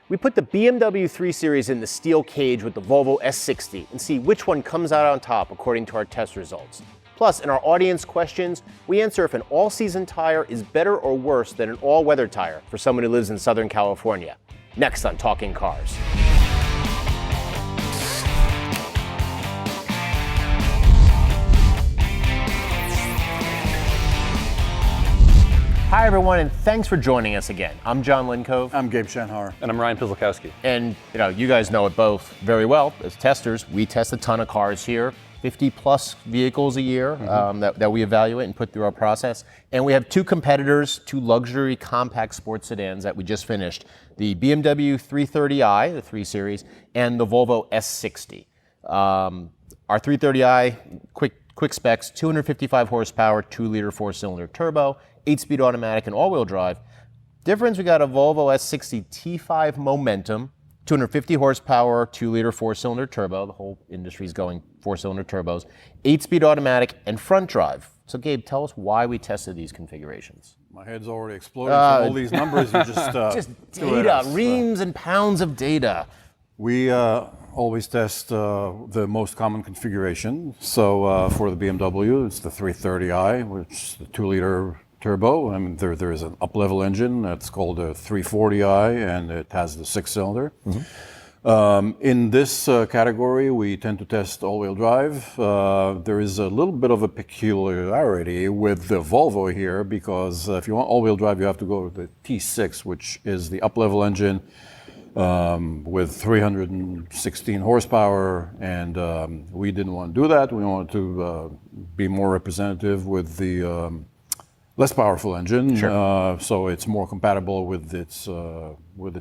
We put the BMW 3 Series in the steel cage with the Volvo S60 and see which one comes out on top according to our test results. Plus, in our audience questions, we answer if an all-season tire is better or worse than an all-weather tire for someone who lives in Southern California. Next on Talking Cars. Hi everyone, and thanks for joining us again. I'm John Lincove. I'm Gabe Shanhar. And I'm Ryan Pizlakowski. And you guys know it both very well as testers. We test a ton of cars here, 50 plus vehicles a year that we evaluate and put through our process. And we have two competitors, two luxury compact sports sedans that we just finished. The BMW 330i, the 3 Series, and the Volvo S60. Our 330i, quick specs, 255 horsepower, 2-liter 4-cylinder turbo, 8-speed automatic and all-wheel drive. Difference, we got a Volvo S60 T5 Momentum, 250 horsepower, 2-liter 4-cylinder turbo. The whole industry's going 4-cylinder turbos, 8-speed automatic and front drive. So Gabe, tell us why we tested these configurations. My head's already exploding from all these numbers you just data, reams and pounds of data. We always test the most common configuration. So for the BMW, it's the 330i, which is the 2-liter turbo. I mean, there is an up-level engine that's called a 340i, and it has the 6-cylinder. In this category, we tend to test all-wheel drive. There is a little bit of a peculiarity with the Volvo here, because if you want all-wheel drive, you have to go to the T6, which is the up-level engine with 316 horsepower, and we didn't want to do that. We wanted to be more representative with the less powerful engine, so it's more compatible with its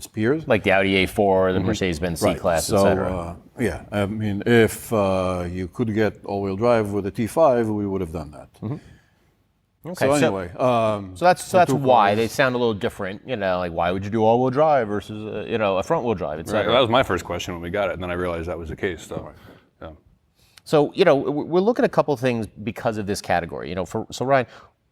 peers. Like the Audi A4, the Mercedes-Benz C-Class, so, etc. Yeah, I mean, if you could get all-wheel drive with a T5, we would have done that. Okay, so anyway, so that's why they sound a little different. Like why would you do all-wheel drive versus a front-wheel drive, etc. Right. Well, that was my first question when we got it, and then I realized that was the case. So we're looking at a couple things because of this category. So Ryan,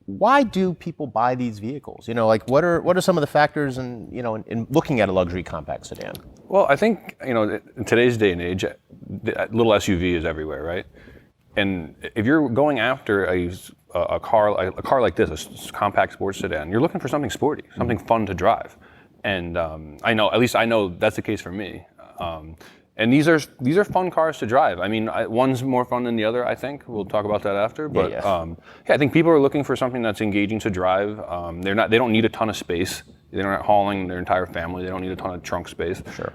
why do people buy these vehicles? Like what are some of the factors in looking at a luxury compact sedan? Well, I think in today's day and age, little SUV is everywhere, right? And if you're going after a car like this, a compact sports sedan, you're looking for something sporty, something fun to drive. And I know that's the case for me. And these are fun cars to drive. I mean, one's more fun than the other, I think. We'll talk about that after. But I think people are looking for something that's engaging to drive. They don't need a ton of space. They're not hauling their entire family. They don't need a ton of trunk space. Sure.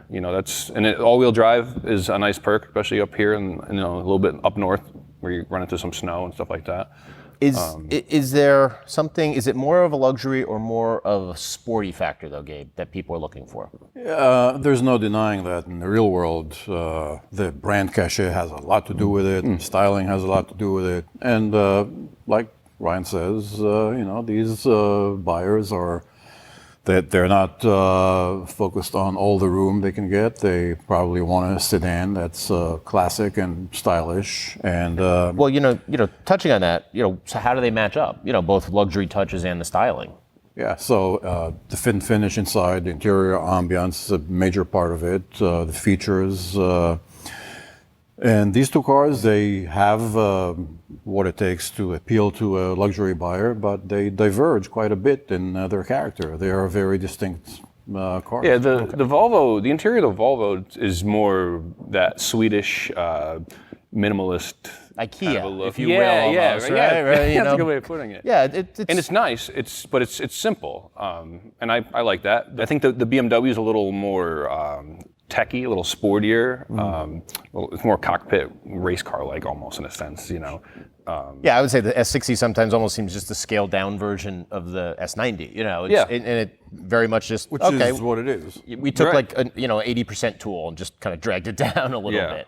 All-wheel drive is a nice perk, especially up here and a little bit up north where you run into some snow and stuff like that. Is there something, is it more of a luxury or more of a sporty factor though, Gabe, that people are looking for? There's no denying that in the real world, the brand cachet has a lot to do with it, and styling has a lot to do with it. And like Ryan says, these buyers they're not focused on all the room they can get. They probably want a sedan that's classic and stylish. And touching on that, so how do they match up? Both luxury touches and the styling. Yeah, so the fit and finish inside, the interior ambiance is a major part of it. The features, and these two cars, they have what it takes to appeal to a luxury buyer, but they diverge quite a bit in their character. They are very distinct cars. Yeah, the Volvo, the interior of the Volvo is more that Swedish minimalist IKEA, kind of a look. if you will, almost, right? That's a good way of putting it. Yeah, and it's nice. But it's simple, and I like that. I think the BMW is a little more techy, a little sportier. It's more cockpit race car like almost in a sense, Yeah, I would say the S60 sometimes almost seems just a scaled down version of the S90. And it very much just which is what it is. We took like an 80% tool and just kind of dragged it down a little bit.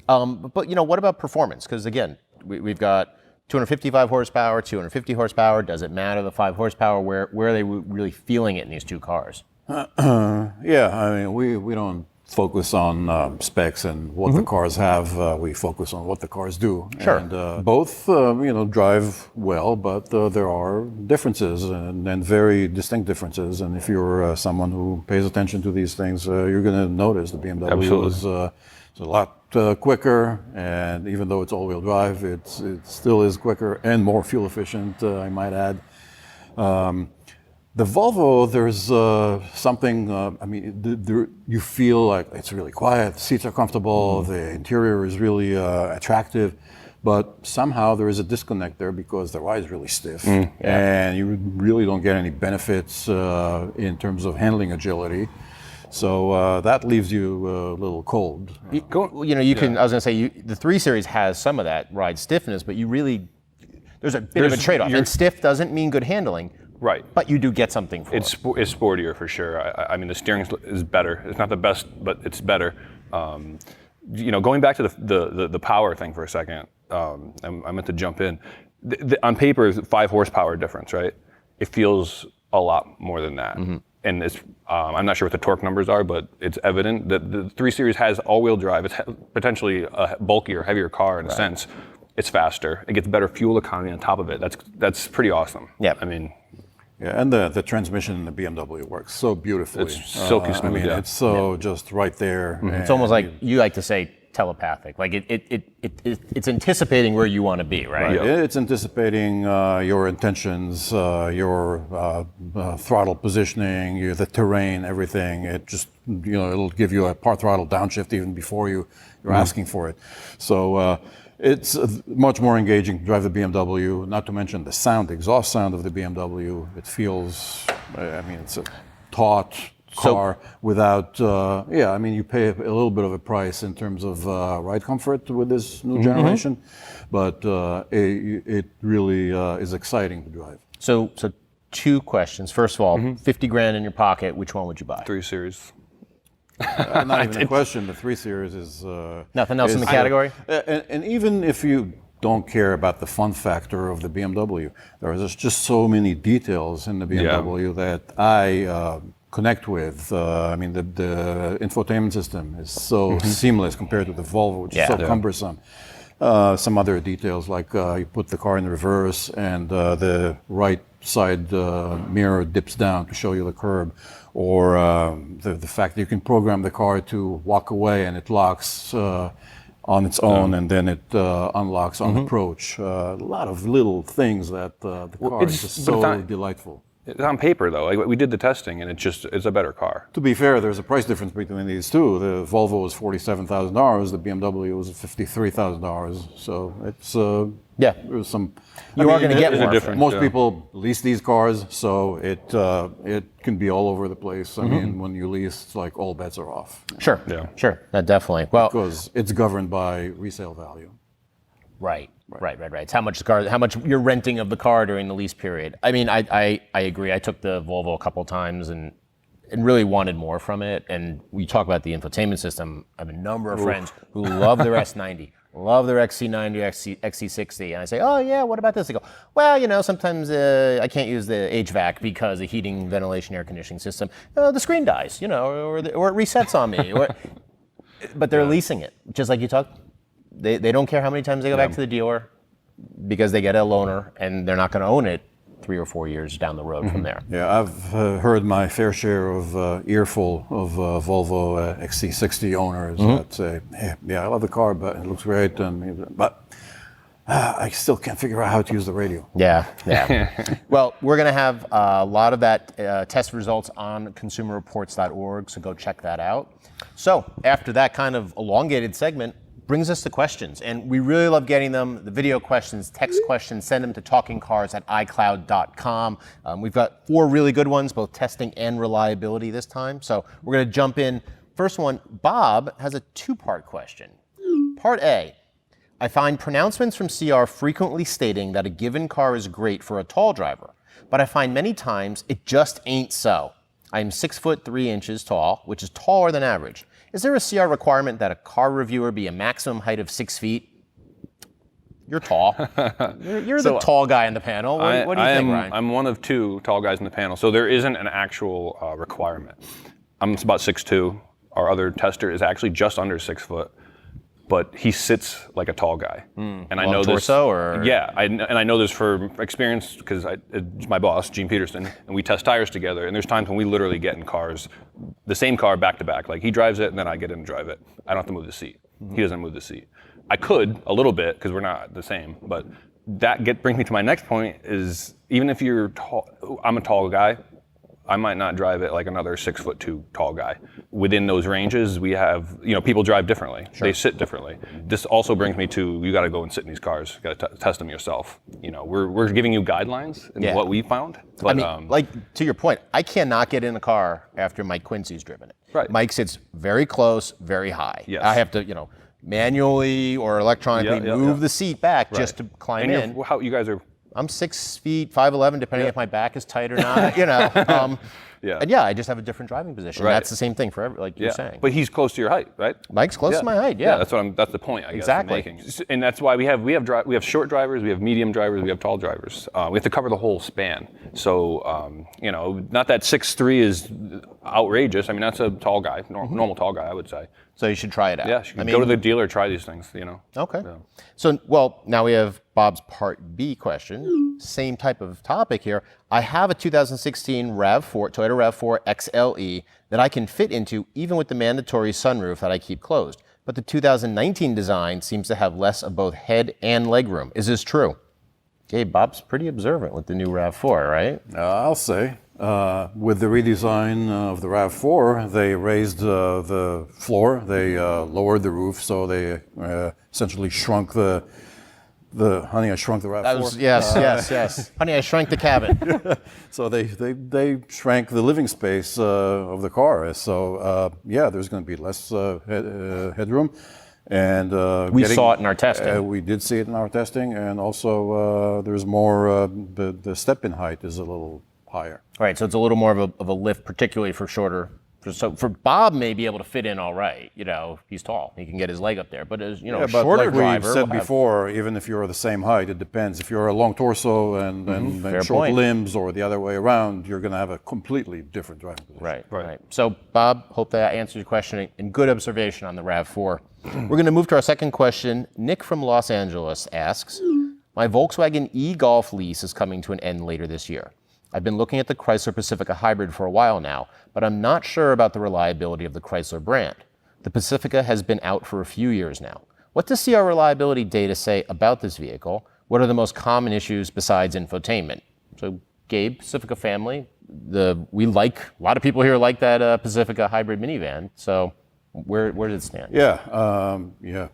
But what about performance? Because again, we've got 255 horsepower, 250 horsepower. Does it matter the 5 horsepower? Where are they really feeling it in these two cars? Yeah, I mean we don't focus on specs and what the cars have. We focus on what the cars do. Sure. And both, drive well, but there are differences and very distinct differences. And if you're someone who pays attention to these things, you're going to notice the BMW is a lot quicker. And even though it's all-wheel drive, it still is quicker and more fuel efficient, I might add. The Volvo, there's something, you feel like it's really quiet, the seats are comfortable, the interior is really attractive, but somehow there is a disconnect there because the ride is really stiff, and you really don't get any benefits in terms of handling agility. So that leaves you a little cold. I was going to say, the 3 Series has some of that ride stiffness, but there's a bit of a trade-off. And stiff doesn't mean good handling. Right. But you do get something for it. It's sportier for sure. I mean, the steering is better. It's not the best, but it's better. Going back to the power thing for a second, I meant to jump in. On paper, it's 5 horsepower difference, right? It feels a lot more than that. And it's, I'm not sure what the torque numbers are, but it's evident that the 3 Series has all-wheel drive. It's potentially a bulkier, heavier car in a sense. It's faster. It gets better fuel economy on top of it. That's pretty awesome. Yeah. I mean. Yeah, and the transmission in the BMW works so beautifully. It's silky smooth. It's just right there. It's almost like you like to say telepathic. Like it's anticipating where you want to be, right? It's anticipating your intentions, your throttle positioning, the terrain, everything. It just it'll give you a part throttle downshift even before you're asking for it. So. It's much more engaging to drive the BMW, not to mention the sound, the exhaust sound of the BMW. It feels, it's a taut car without, you pay a little bit of a price in terms of ride comfort with this new generation, but it really is exciting to drive. So 2 questions. First of all, 50 grand in your pocket, which one would you buy? 3 Series. Not even a question. The 3 Series is nothing else in the category. And even if you don't care about the fun factor of the BMW, there is just so many details in the BMW that I connect with. The infotainment system is so seamless compared to the Volvo, which is so cumbersome. Some other details like you put the car in reverse and the right side mirror dips down to show you the curb, or the fact that you can program the car to walk away and it locks on its own and then it unlocks on approach. A lot of little things that the car is just so delightful. It's on paper though. Like we did the testing, and it's a better car. To be fair, there's a price difference between these two. The Volvo is $47,000. The BMW was $53,000. So it's there's some. You are going to get more. Difference. Most people lease these cars, so it can be all over the place. I mean, when you lease, it's like all bets are off. Sure. Yeah. Sure. Definitely. Well, because it's governed by resale value. Right. It's how much you're renting of the car during the lease period. I mean, I agree. I took the Volvo a couple times and really wanted more from it. And we talk about the infotainment system. I have a number of friends who love their S90, love their XC90, XC60. And I say, oh yeah, what about this? They go, well, sometimes I can't use the HVAC because the heating, ventilation, air conditioning system, the screen dies, or it resets on me. But they're leasing it, just like you talked. They don't care how many times they go back to the dealer because they get a loaner and they're not going to own it 3 or 4 years down the road from there. Yeah, I've heard my fair share of earful of Volvo XC60 owners that say, hey, I love the car, but it looks great, but I still can't figure out how to use the radio. Yeah. Well, we're going to have a lot of that test results on consumerreports.org, so go check that out. So after that kind of elongated segment, brings us to questions, and we really love getting them. The video questions, text questions, send them to talkingcars@icloud.com. We've got 4 really good ones, both testing and reliability this time. So we're going to jump in. First one, Bob has a 2-part question. Part A, I find pronouncements from CR frequently stating that a given car is great for a tall driver, but I find many times it just ain't so. I am 6'3" tall, which is taller than average. Is there a CR requirement that a car reviewer be a maximum height of 6 feet? You're tall. You're the tall guy in the panel. What do you think, Ryan? I'm one of 2 tall guys in the panel, so there isn't an actual requirement. I'm about 6'2". our other tester, is actually just under 6 foot, but he sits like a tall guy. And I know this. Torso or? Yeah, and I know this for experience because my boss, Gene Peterson, and we test tires together. And there's times when we literally get in cars, the same car back to back. Like he drives it, and then I get in and drive it. I don't have to move the seat. He doesn't move the seat. I could a little bit because we're not the same, but that brings me to my next point is even if you're tall, I'm a tall guy, I might not drive it like another 6'2" tall guy. Within those ranges, we have, people drive differently. Sure. They sit differently. This also brings me to, you got to go and sit in these cars. You got to test them yourself. We're giving you guidelines in what we found. But, like to your point, I cannot get in a car after Mike Quincy's driven it. Right. Mike sits very close, very high. Yes. I have to, manually or electronically move the seat back just to climb in. And how you guys are? I'm 6 feet, 5'11", depending if my back is tight or not, And I just have a different driving position. Right. That's the same thing for like you're saying. But he's close to your height, right? Mike's close to my height, yeah. That's the point, I guess. Exactly. I'm making. And that's why we have short drivers, we have medium drivers, we have tall drivers. We have to cover the whole span. So, not that 6'3" is outrageous. I mean, that's a tall guy, normal tall guy, I would say. So you should try it out. Yeah, you can go to the dealer, try these things, Okay. Yeah. So, now we have Bob's Part B question. Same type of topic here. I have a 2016 Toyota RAV4 XLE that I can fit into even with the mandatory sunroof that I keep closed. But the 2019 design seems to have less of both head and legroom. Is this true? Okay, Bob's pretty observant with the new RAV4, right? I'll say. With the redesign of the RAV4, they raised the floor, they lowered the roof, so they essentially shrunk the Honey, I Shrunk the RAV4. Yes. Honey, I Shrunk the Cabin. So they shrank the living space of the car. So there's going to be less headroom. And we saw it in our testing. We did see it in our testing, and also there's more. The step-in height is a little higher. Right, so it's a little more of a lift, particularly for shorter. So for Bob, may be able to fit in all right. He's tall; he can get his leg up there. But as but shorter like driver, we said before, even if you're the same height, it depends. If you're a long torso and short limbs, or the other way around, you're going to have a completely different driving position. Right. So Bob, hope that answers your question. And good observation on the RAV4. We're going to move to our second question. Nick from Los Angeles asks, my Volkswagen e-Golf lease is coming to an end later this year. I've been looking at the Chrysler Pacifica Hybrid for a while now, but I'm not sure about the reliability of the Chrysler brand. The Pacifica has been out for a few years now. What does CR reliability data say about this vehicle? What are the most common issues besides infotainment? So Gabe, Pacifica family, a lot of people here like that Pacifica Hybrid minivan. So where does it stand?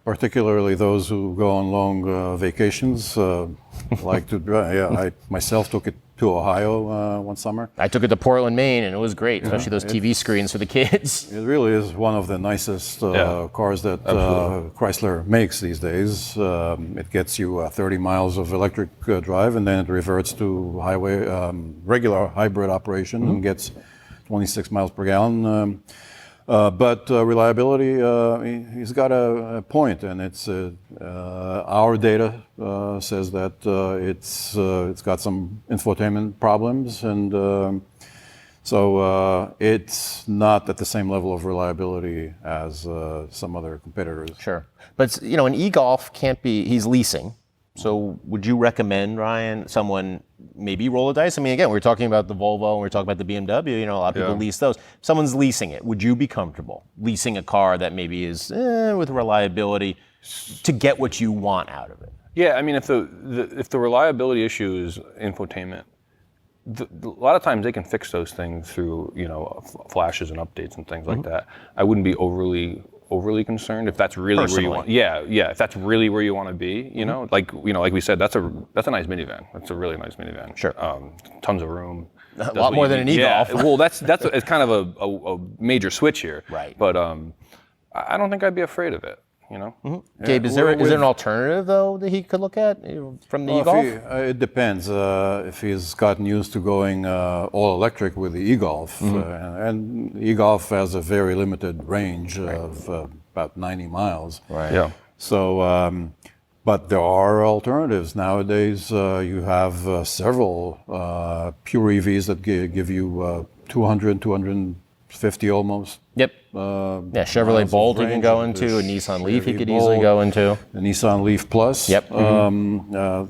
Particularly those who go on long vacations like to drive. I myself took it to Ohio one summer. I took it to Portland, Maine, and it was great, especially those TV screens for the kids. It really is one of the nicest cars that Chrysler makes these days. It gets you 30 miles of electric drive, and then it reverts to regular hybrid operation and gets 26 miles per gallon. But reliability, he's got a point, and it's our data says that it's got some infotainment problems, and so it's not at the same level of reliability as some other competitors. Sure, but an e-Golf can't be. He's leasing. So would you recommend, Ryan, someone maybe roll the dice? I mean, again, we were talking about the Volvo and we were talking about the BMW, a lot of people lease those. If someone's leasing it, would you be comfortable leasing a car that maybe is with reliability to get what you want out of it? Yeah, I mean, if the reliability issue is infotainment, a lot of times they can fix those things through, flashes and updates and things like that. I wouldn't be overly concerned if that's really where you want. If that's really where you want to be, like we said, that's a nice minivan. That's a really nice minivan. Sure. Tons of room. A lot more than an e-Golf. Yeah. Well, it's kind of a major switch here. Right. But I don't think I'd be afraid of it. Gabe, is there an alternative though that he could look at from the e-Golf? It depends. If he's gotten used to going all electric with the e-Golf, and e-Golf has a very limited range of about 90 miles. Right. Yeah. So, but there are alternatives nowadays. You have several pure EVs that give you 200, 250 almost Yep. Chevrolet miles of Bolt you can range, go the into, a Nissan Leaf you Chevy could easily Bolt, go into. The Nissan Leaf Plus. Yep.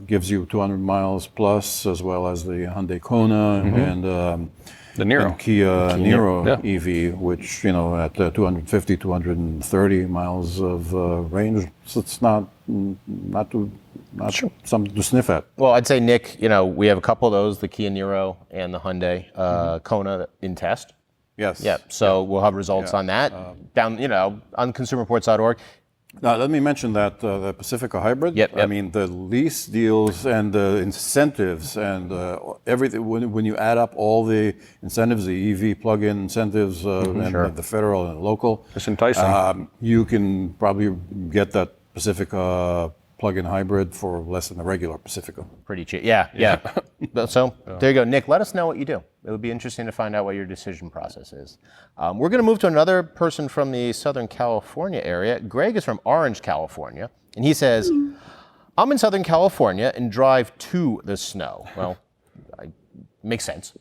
Gives you 200 miles plus, as well as the Hyundai Kona and The Niro. and Kia Niro yeah. EV, which at 250, 230 miles of range, so it's not something to sniff at. Well, I'd say, Nick, we have a couple of those, the Kia Niro and the Hyundai Kona in test. Yes. Yeah, so we'll have results on that down, on consumerreports.org. Now, let me mention that the Pacifica Hybrid. Yep. I mean, the lease deals and the incentives and everything. When you add up all the incentives, the EV plug-in incentives and the federal and local, It's enticing. you can probably get that Pacifica plug-in hybrid for less than a regular Pacifica. Pretty cheap. Yeah. So there you go. Nick, let us know what you do. It would be interesting to find out what your decision process is. We're going to move to another person from the Southern California area. Greg is from Orange, California, and he says, I'm in Southern California and drive to the snow. Well, makes sense.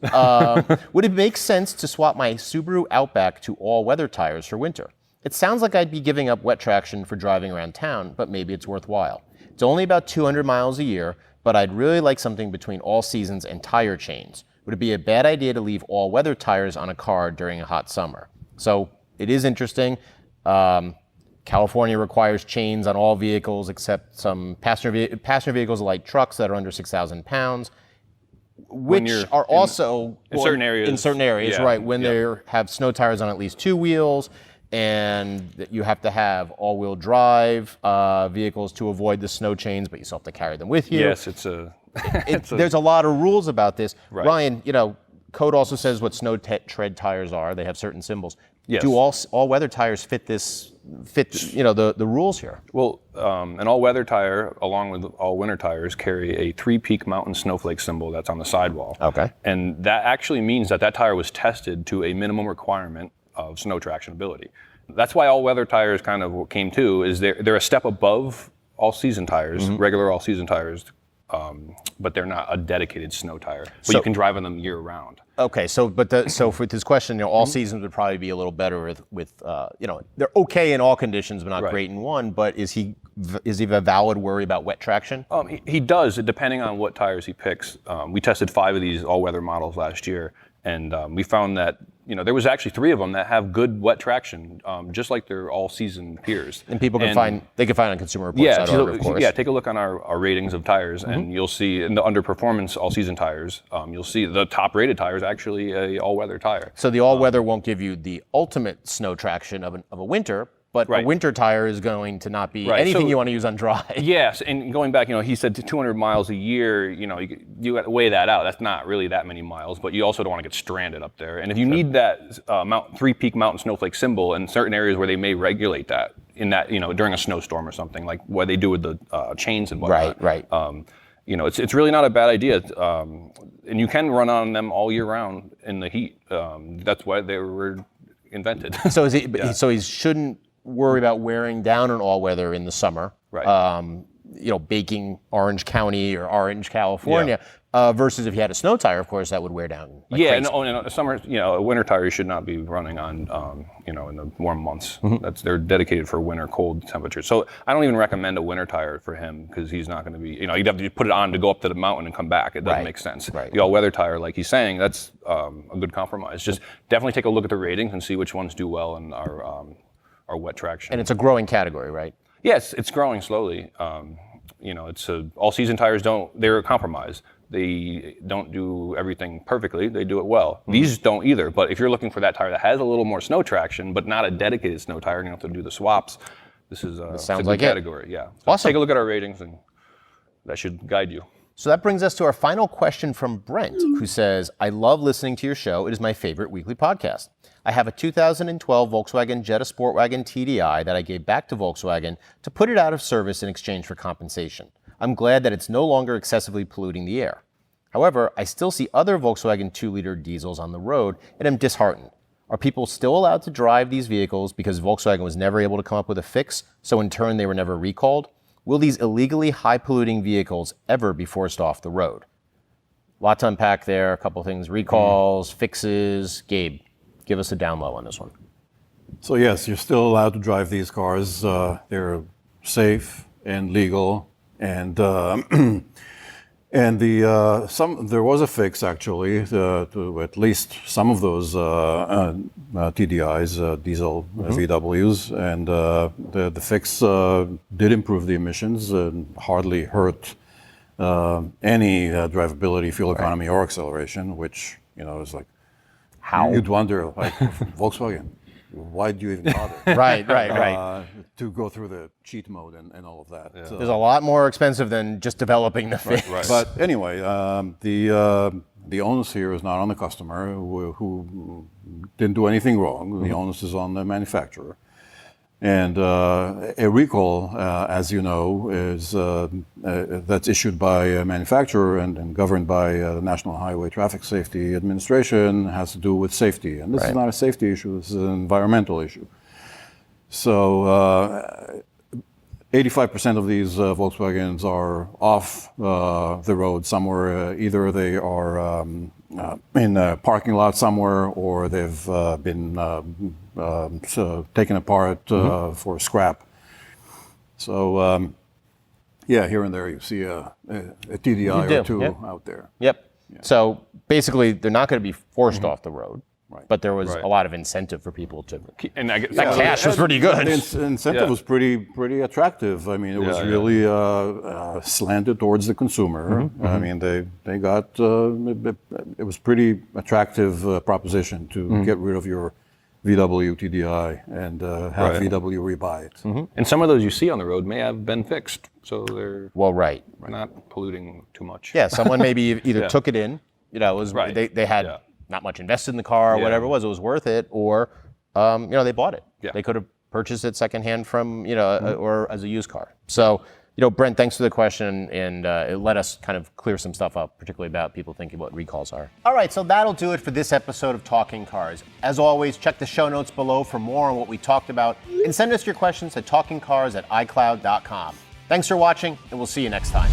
Would it make sense to swap my Subaru Outback to all-weather tires for winter? It sounds like I'd be giving up wet traction for driving around town, but maybe it's worthwhile. It's only about 200 miles a year, but I'd really like something between all seasons and tire chains. Would it be a bad idea to leave all-weather tires on a car during a hot summer? So it is interesting. California requires chains on all vehicles except some passenger vehicles like trucks that are under 6,000 pounds, which are also in certain areas. In certain areas, Yeah. right? When they have snow tires on at least two wheels, and that you have to have all-wheel drive vehicles to avoid the snow chains, but you still have to carry them with you. Yes, There's a lot of rules about this. Right. Ryan, code also says what snow tread tires are. They have certain symbols. Yes. Do all-weather tires fit the rules here? Well, an all-weather tire, along with all-winter tires, carry a three-peak mountain snowflake symbol that's on the sidewall. Okay. And that actually means that tire was tested to a minimum requirement of snow traction ability. That's why all-weather tires kind of came to, is they're a step above all-season tires, regular all-season tires, but they're not a dedicated snow tire. But you can drive on them year-round. Okay, so for this question, all seasons would probably be a little better with they're okay in all conditions, but not great in one. But is he a valid worry about wet traction? He does, depending on what tires he picks. We tested 5 of these all-weather models last year, and we found that there was actually 3 of them that have good wet traction, just like their all-season peers. And people can find on consumerreports.org, of course. Yeah, take a look on our ratings of tires, and you'll see in the underperformance all-season tires, you'll see the top-rated tire is actually a all-weather tire. So the all-weather won't give you the ultimate snow traction of a winter, but a winter tire is going to not be anything you want to use on dry. Yes, and going back, he said 200 miles a year, you got to weigh that out. That's not really that many miles, but you also don't want to get stranded up there. And if you need that three-peak mountain snowflake symbol in certain areas where they may regulate that, during a snowstorm or something, like what they do with the chains and whatnot. Right. It's really not a bad idea. And you can run on them all year round in the heat. That's why they were invented. So so he shouldn't worry about wearing down an all-weather in the summer, right? Baking Orange County or Orange, California, versus if you had a snow tire, of course, that would wear down. Like crazy. And summer, a winter tire should not be running on, in the warm months. They're dedicated for winter cold temperatures. So I don't even recommend a winter tire for him because he's not going to be, you'd have to put it on to go up to the mountain and come back. It doesn't make sense. Right. The all-weather tire, like he's saying, that's a good compromise. Just definitely take a look at the ratings and see which ones do well in our wet traction. And it's a growing category, right? Yes, it's growing slowly. It's all-season tires they're a compromise. They don't do everything perfectly. They do it well. These don't either. But if you're looking for that tire that has a little more snow traction, but not a dedicated snow tire, and you don't have to do the swaps, this is a good category. Yeah. So awesome. Take a look at our ratings, and that should guide you. So that brings us to our final question from Brent, who says, I love listening to your show. It is my favorite weekly podcast. I have a 2012 Volkswagen Jetta Sportwagen TDi that I gave back to Volkswagen to put it out of service in exchange for compensation. I'm glad that it's no longer excessively polluting the air. However, I still see other Volkswagen 2-liter diesels on the road and am disheartened. Are people still allowed to drive these vehicles because Volkswagen was never able to come up with a fix, so in turn they were never recalled? Will these illegally high-polluting vehicles ever be forced off the road? A lot to unpack there, a couple things, recalls, fixes. Gabe, give us a down low on this one. So yes, you're still allowed to drive these cars. They're safe and legal, and and there was a fix actually to at least some of those TDIs, diesel VWs, and the fix did improve the emissions and hardly hurt any drivability, fuel economy, or acceleration, which is like How? you'd wonder, like Volkswagen. Why do you even bother? Right. To go through the cheat mode and all of that. There's a lot more expensive than just developing the fix. Right. But anyway, the onus here is not on the customer who didn't do anything wrong. The onus is on the manufacturer. And a recall, as you know, is that's issued by a manufacturer and governed by the National Highway Traffic Safety Administration, has to do with safety. And this is not a safety issue, this is an environmental issue. So 85% of these Volkswagens are off the road somewhere. Either they are in a parking lot somewhere, or they've been taken apart for scrap. So here and there you see a TDI or two out there. Yep. So basically, they're not going to be forced off the road. Right. But there was a lot of incentive for people to. And I guess That cash was pretty good. The incentive was pretty attractive. I mean, it was really slanted towards the consumer. I mean, they got it was pretty attractive proposition to get rid of your VW TDI and have VW rebuy it. And some of those you see on the road may have been fixed, so they're not polluting too much. Yeah, someone maybe either took it in, it was they had not much invested in the car or whatever it was worth it, or they bought it. Yeah. They could have purchased it secondhand from or as a used car. So Brent, thanks for the question, and it let us kind of clear some stuff up, particularly about people thinking what recalls are. All right, so that'll do it for this episode of Talking Cars. As always, check the show notes below for more on what we talked about, and send us your questions at talkingcars@icloud.com. Thanks for watching, and we'll see you next time.